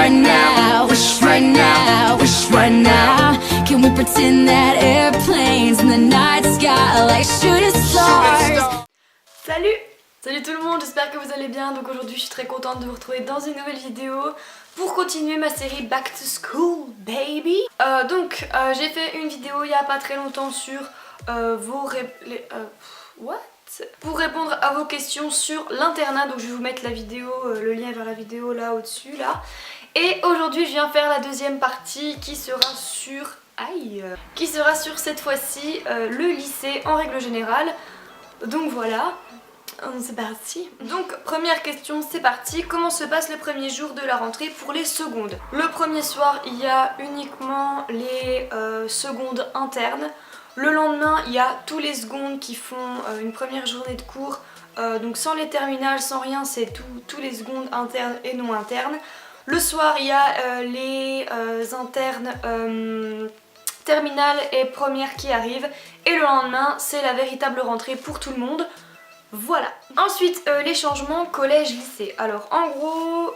right now, wish right now, wish right now. Can we pretend that airplanes in the night sky like shooting stars? Salut! Salut tout le monde, j'espère que vous allez bien. Donc aujourd'hui je suis très contente de vous retrouver dans une nouvelle vidéo pour continuer ma série Back to School Baby. J'ai fait une vidéo il y a pas très longtemps sur pour répondre à vos questions sur l'internat. Donc je vais vous mettre la vidéo, le lien vers la vidéo là au-dessus là. Et aujourd'hui je viens faire la deuxième partie qui sera sur cette fois-ci le lycée en règle générale. Donc voilà, c'est parti. Donc première question, c'est parti. Comment se passe le premier jour de la rentrée pour les secondes? Le premier soir il y a uniquement les secondes internes. Le lendemain il y a tous les secondes qui font une première journée de cours. Donc sans les terminales, sans rien, c'est tous les secondes internes et non internes. Le soir il y a les internes terminale et première qui arrivent, et le lendemain c'est la véritable rentrée pour tout le monde. Voilà. Ensuite les changements collège-lycée. Alors en gros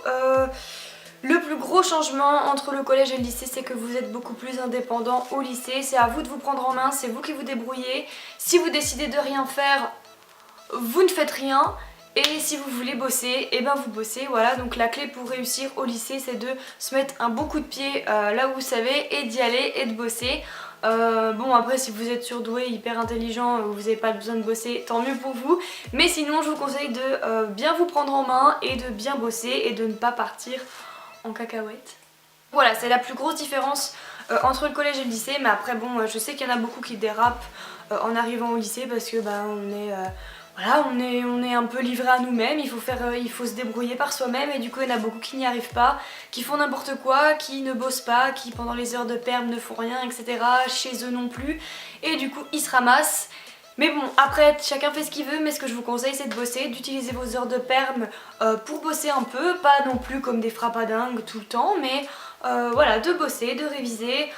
le plus gros changement entre le collège et le lycée, c'est que vous êtes beaucoup plus indépendant au lycée. C'est à vous de vous prendre en main, c'est vous qui vous débrouillez. Si vous décidez de rien faire, vous ne faites rien. Et si vous voulez bosser, et ben vous bossez, voilà. Donc la clé pour réussir au lycée, c'est de se mettre un bon coup de pied là où vous savez et d'y aller et de bosser. Bon après si vous êtes surdoué, hyper intelligent, vous n'avez pas besoin de bosser, tant mieux pour vous. Mais sinon je vous conseille de bien vous prendre en main et de bien bosser et de ne pas partir en cacahuète. Voilà, c'est la plus grosse différence entre le collège et le lycée. Mais après bon, je sais qu'il y en a beaucoup qui dérapent en arrivant au lycée parce que bah on est un peu livré à nous-mêmes, il faut se débrouiller par soi-même, et du coup il y en a beaucoup qui n'y arrivent pas, qui font n'importe quoi, qui ne bossent pas, qui pendant les heures de perm ne font rien, etc. Chez eux non plus, et du coup ils se ramassent. Mais bon, après chacun fait ce qu'il veut, mais ce que je vous conseille c'est de bosser, d'utiliser vos heures de perm pour bosser un peu, pas non plus comme des frappadingues tout le temps, mais voilà, de bosser, de réviser.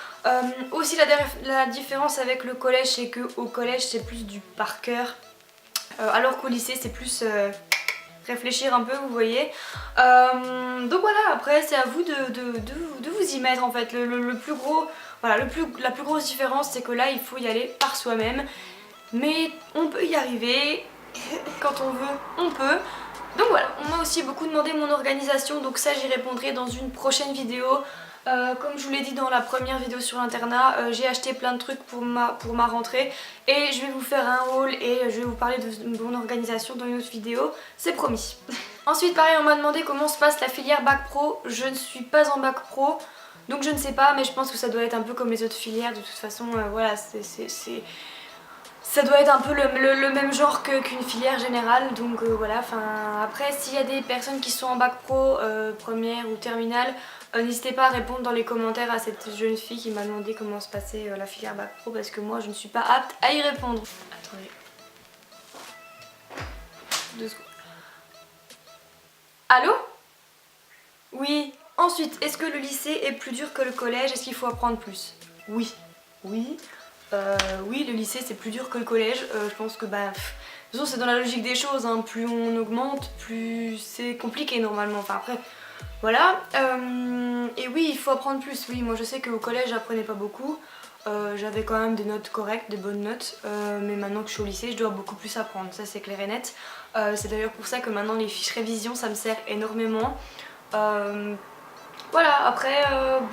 Aussi la différence avec le collège, c'est qu'au collège c'est plus du par cœur. Alors qu'au lycée c'est plus réfléchir un peu, vous voyez. Donc voilà, après c'est à vous de vous y mettre en fait. Le plus gros, voilà, la plus grosse différence c'est que là il faut y aller par soi-même. Mais on peut y arriver, quand on veut, on peut. Donc voilà, on m'a aussi beaucoup demandé mon organisation, donc ça j'y répondrai dans une prochaine vidéo. Comme je vous l'ai dit dans la première vidéo sur l'internat, j'ai acheté plein de trucs pour ma rentrée et je vais vous faire un haul et je vais vous parler de mon organisation dans une autre vidéo, c'est promis. Ensuite pareil, on m'a demandé comment se passe la filière bac pro. Je ne suis pas en bac pro donc je ne sais pas, mais je pense que ça doit être un peu comme les autres filières. De toute façon voilà, ça doit être un peu le même genre qu'une filière générale, donc voilà. Enfin, après s'il y a des personnes qui sont en bac pro, première ou terminale, n'hésitez pas à répondre dans les commentaires à cette jeune fille qui m'a demandé comment se passait la filière bac pro, parce que moi je ne suis pas apte à y répondre. Attendez. 2 secondes. Allô? Oui. Ensuite, est-ce que le lycée est plus dur que le collège? Est-ce qu'il faut apprendre plus? Oui. Oui. Oui, le lycée c'est plus dur que le collège. Je pense que bah, de toute façon c'est dans la logique des choses, hein. Plus on augmente, plus c'est compliqué normalement. Enfin après, voilà. Et oui, il faut apprendre plus. Oui, moi je sais qu'au collège j'apprenais pas beaucoup. J'avais quand même des notes correctes, des bonnes notes. Mais maintenant que je suis au lycée, je dois beaucoup plus apprendre. Ça c'est clair et net. C'est d'ailleurs pour ça que maintenant les fiches révision ça me sert énormément. Voilà, après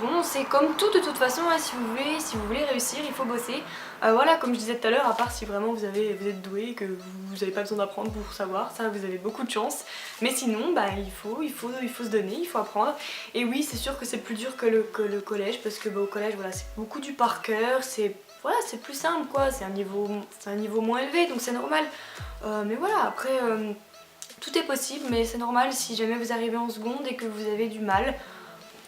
bon, c'est comme tout de toute façon, hein, si vous voulez réussir, il faut bosser. Voilà, comme je disais tout à l'heure, à part si vraiment vous êtes doué et que vous n'avez pas besoin d'apprendre pour savoir, ça vous avez beaucoup de chance. Mais sinon, bah, il faut se donner, il faut apprendre. Et oui, c'est sûr que c'est plus dur que le collège, parce que bah, au collège, voilà, c'est beaucoup du par cœur, voilà, c'est plus simple quoi, c'est un niveau moins élevé, donc c'est normal. Mais voilà, après, tout est possible, mais c'est normal si jamais vous arrivez en seconde et que vous avez du mal.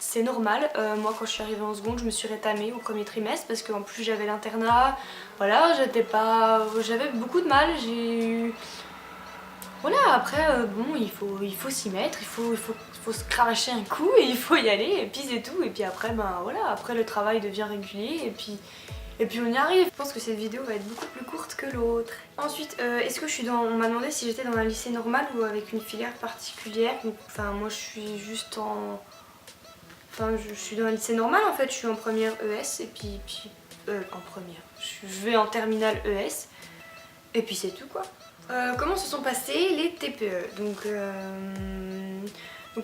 C'est normal, moi quand je suis arrivée en seconde je me suis rétamée au premier trimestre parce qu'en plus j'avais l'internat, voilà, j'avais beaucoup de mal, voilà, après bon il faut s'y mettre, il faut se cravacher un coup et il faut y aller et puis c'est tout, et puis après ben voilà, après le travail devient régulier et puis on y arrive. Je pense que cette vidéo va être beaucoup plus courte que l'autre. Ensuite, est-ce que on m'a demandé si j'étais dans un lycée normal ou avec une filière particulière. Enfin moi je suis juste en Enfin, je suis dans un lycée normal en fait, je suis en première ES et puis en première, je vais en terminale ES et puis c'est tout quoi. Comment se sont passés les TPE? Donc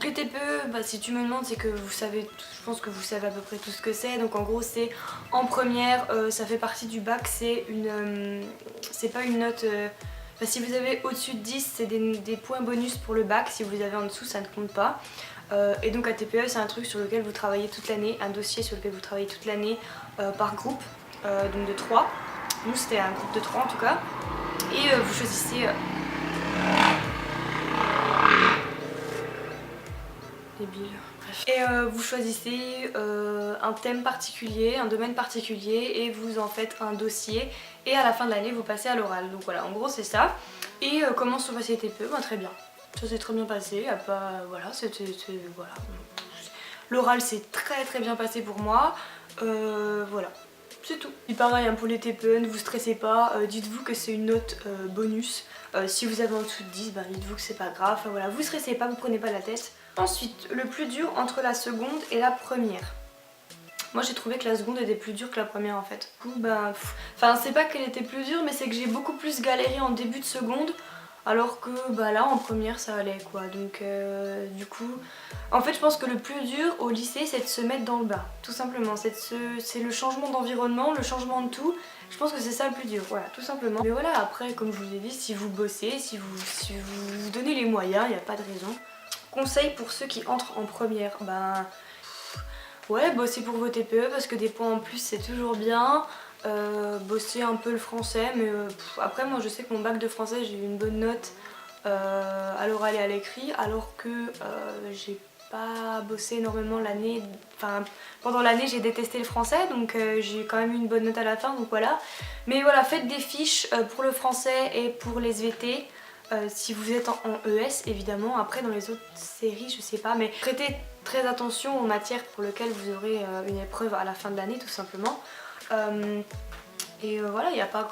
les TPE, bah, si tu me demandes, c'est que vous savez, je pense que vous savez à peu près tout ce que c'est. Donc en gros c'est en première, ça fait partie du bac, c'est pas une note... Enfin, si vous avez au-dessus de 10, c'est des points bonus pour le bac, si vous avez en dessous ça ne compte pas. Et donc un TPE c'est un truc sur lequel vous travaillez toute l'année, un dossier sur lequel vous travaillez toute l'année par groupe, donc de 3. Nous c'était un groupe de 3 en tout cas. Et vous choisissez... débile. Bref. Et vous choisissez un thème particulier, un domaine particulier et vous en faites un dossier. Et à la fin de l'année vous passez à l'oral. Donc voilà, en gros c'est ça. Et comment se sont passés les TPE? Ben, très bien. Ça s'est très bien passé, voilà, voilà. L'oral s'est très bien passé pour moi, voilà, c'est tout. Et pareil, hein, pour les TPE, ne vous stressez pas, dites-vous que c'est une note bonus. Si vous avez en dessous de 10, ben, dites-vous que c'est pas grave, enfin, voilà, vous stressez pas, vous prenez pas la tête. Ensuite, le plus dur entre la seconde et la première. Moi j'ai trouvé que la seconde était plus dure que la première en fait. Du coup, ben, enfin c'est pas qu'elle était plus dure, mais c'est que j'ai beaucoup plus galéré en début de seconde. Alors que bah là en première ça allait quoi, donc du coup en fait je pense que le plus dur au lycée c'est de se mettre dans le bain, tout simplement, c'est le changement d'environnement, le changement de tout, je pense que c'est ça le plus dur, voilà, tout simplement. Mais voilà, après comme je vous ai dit, si vous bossez, si vous vous donnez les moyens, il n'y a pas de raison. Conseil pour ceux qui entrent en première, ben ouais, bossez pour vos TPE parce que des points en plus c'est toujours bien. Bosser un peu le français, mais après moi je sais que mon bac de français j'ai eu une bonne note à l'oral et à l'écrit, alors que j'ai pas bossé énormément l'année, enfin pendant l'année j'ai détesté le français, donc j'ai quand même eu une bonne note à la fin, donc voilà. Mais voilà, faites des fiches pour le français et pour les SVT. Si vous êtes en ES évidemment, après dans les autres séries je sais pas, mais prêtez très attention aux matières pour lesquelles vous aurez une épreuve à la fin de l'année tout simplement. Voilà, il n'y a pas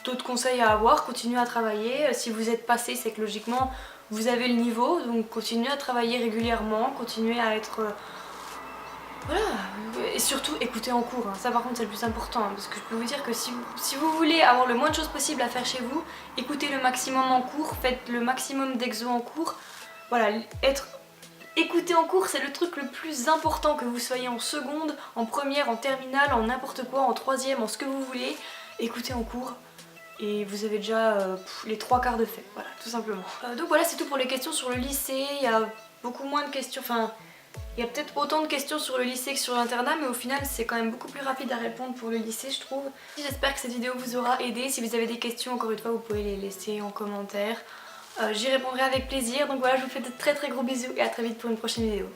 d'autres conseils à avoir, continuez à travailler. Si vous êtes passé, c'est que logiquement vous avez le niveau, donc continuez à travailler régulièrement, continuez à être... voilà, et surtout écoutez en cours, hein. Ça par contre c'est le plus important, hein, parce que je peux vous dire que si vous voulez avoir le moins de choses possible à faire chez vous, écoutez le maximum en cours, faites le maximum d'exos en cours, voilà, écouter en cours c'est le truc le plus important, que vous soyez en seconde, en première, en terminale, en n'importe quoi, en troisième, en ce que vous voulez, écoutez en cours et vous avez déjà les 3/4 de fait, voilà, tout simplement. Donc voilà, c'est tout pour les questions sur le lycée, il y a beaucoup moins de questions, enfin il y a peut-être autant de questions sur le lycée que sur l'internat, mais au final c'est quand même beaucoup plus rapide à répondre pour le lycée je trouve. J'espère que cette vidéo vous aura aidé, si vous avez des questions encore une fois vous pouvez les laisser en commentaire. J'y répondrai avec plaisir, donc voilà, je vous fais de très gros bisous et à très vite pour une prochaine vidéo.